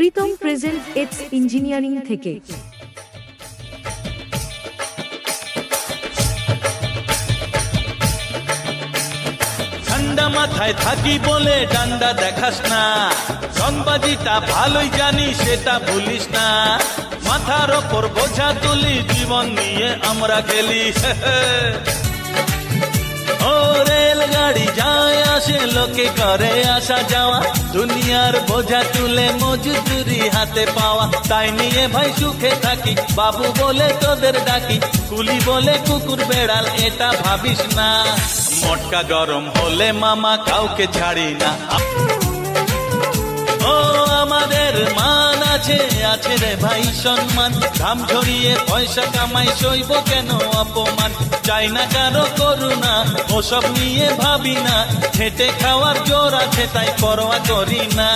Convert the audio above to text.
Pritam present এটস engineering থেকে। ঠান্ডা মাথায় থাকি বলে ডান্ডা দেখাস না, রংবাজিটা ভালোই জানি সেটা ভুলিস না। মাথার ওপর বোঝা তুলি, জীবন নিয়ে আমরা খেলি। ও রেলগাড়ি যায় আসে, লোকে করে আসা যাওয়া, দুনিয়ার বোঝা তুলে মজদুরি হাতে পাওয়া। তাই নিয়ে ভাই সুখে থাকি, বাবু বলে তোদের ডাকি, কুলি বলে কুকুর বেড়াল এটা ভাবিস না। মটকা গরম হলে মামা কাউকে ছাড়ি না। ও আমাদের মান আছে, আছে রে ভাই সম্মান, ঘাম ঝরিয়ে পয়সা কামাই, সইব কেন অপমান। চাই না কারো করুণা, ওসব নিয়ে ভাবি না, খেটে খাওয়ার জোর আছে তাই পরোয়া করি না।